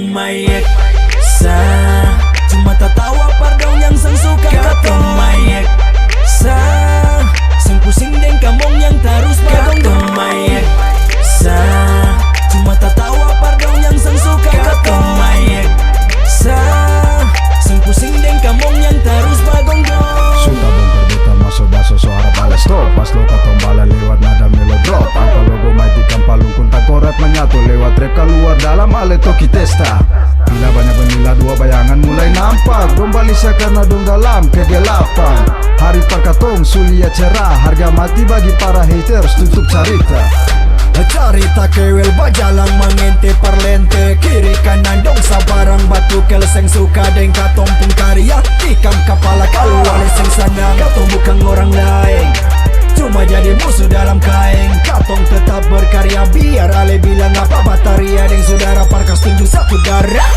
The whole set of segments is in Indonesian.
Katong mayek sa cuma tertawa pardon yang sang suka. Katong mayek sa sang pusing deng kamong yang terus bagong. Katong mayek sa cuma tertawa pardon yang sang suka. Katong mayek sa sang pusing deng kamong yang terus bagong. Suka bongkar beta masuk baso so harap alas stop. Pas lo katong bala lewat nada melodrop. Angka logo majikan palung kunta korat menyatu. Lewat rap keluar dalam ale toki testa. Bila banyak penila dua bayangan mulai nampak. Dong balisa karena dong dalam kegelapan. Hari perkatong sulia cerah. Harga mati bagi para haters tutup cerita. Cerita kewel bajalang mengente parlente. Kiri kanan dong sabarang batu kel seng suka deng katong pun karya. Tikam kepala kalau wale seng sanang. Katong bukan orang lain, cuma jadi musuh dalam kain. Katong tetap berkarya biar ale bilang apa. Bataria deng saudara parkas tunjuk satu darah.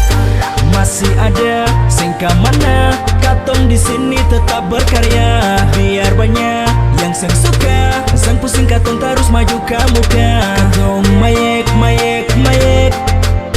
Masih ada sengka mana katong di sini tetap berkarya. Biar banyak yang sang suka, sang pusing katong terus maju ke muka. Katong mayek, mayek, mayek,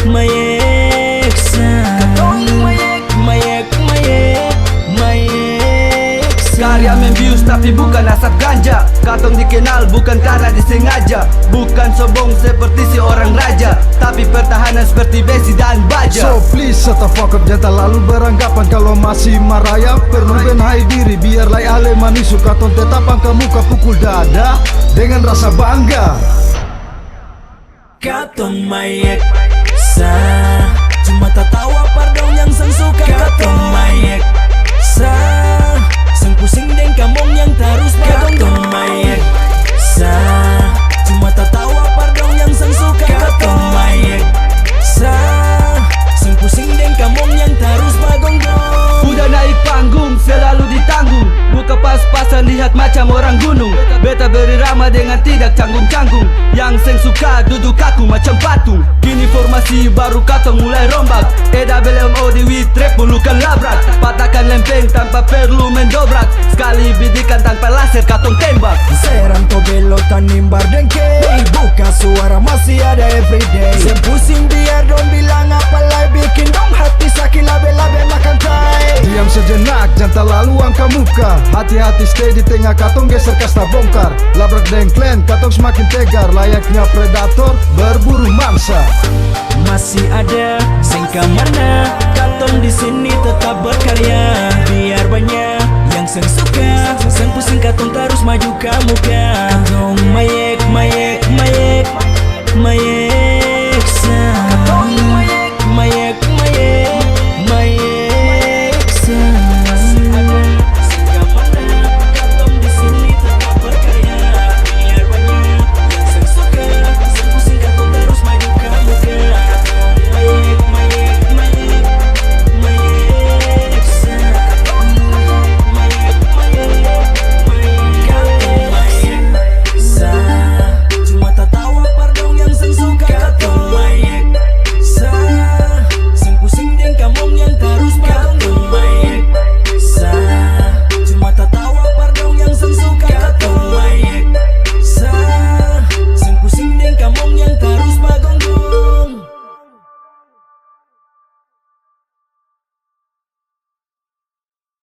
mayek sa. Katong mayek, mayek, mayek, mayek sa. Karya membius tapi bukan asap ganja. Katong dikenal bukan karena disengaja. Bukan sombong seperti si orang raja, tapi pertahanan seperti besi dan baja. So please shut the fuck up, jangan terlalu beranggapan. Kalau masih maraya perlu benhai diri. Biar lai ale manisu katong tetap angka muka pukul dada dengan rasa bangga. Katong mayek sa cuma tertawa pardon yang sang suka. Katong mayek sa sang pusing deng kamong yang terus bagong. Katong mayek sa cuma tertawa pardon yang sang suka. Katong mayek sa sang pusing deng kamong yang terus bagong. Udah naik panggung selalu ditanggung. Buka pas-pasan lihat macam orang gunung. Beta beri ramah dengan tidak canggung-canggung. Yang seng suka duduk kaku macam patung. Kini formasi baru katong mulai rombak. EWMO di witrep bulukan labrak. Patahkan lempeng tanpa perlu mendobrak. Sekali bidikan tanpa laser katong tembak. Serang to belotan nimbar dengke. Buka suara masih ada everyday. Sem pusing biar dong bilang apa lai. Bikin dong hati sakit labe-labe makan tai. Diam sejenak, jangan terlalu angka muka. Hati-hati stay di tengah katong geser kasta bongkar. Labrak dengklen, katong semakin tegar. Layaknya predator berburu mangsa. Masih ada sengka mana katong di sini tetap berkarya. Biar banyak yang sang suka, sang pusing katong terus maju ke muka.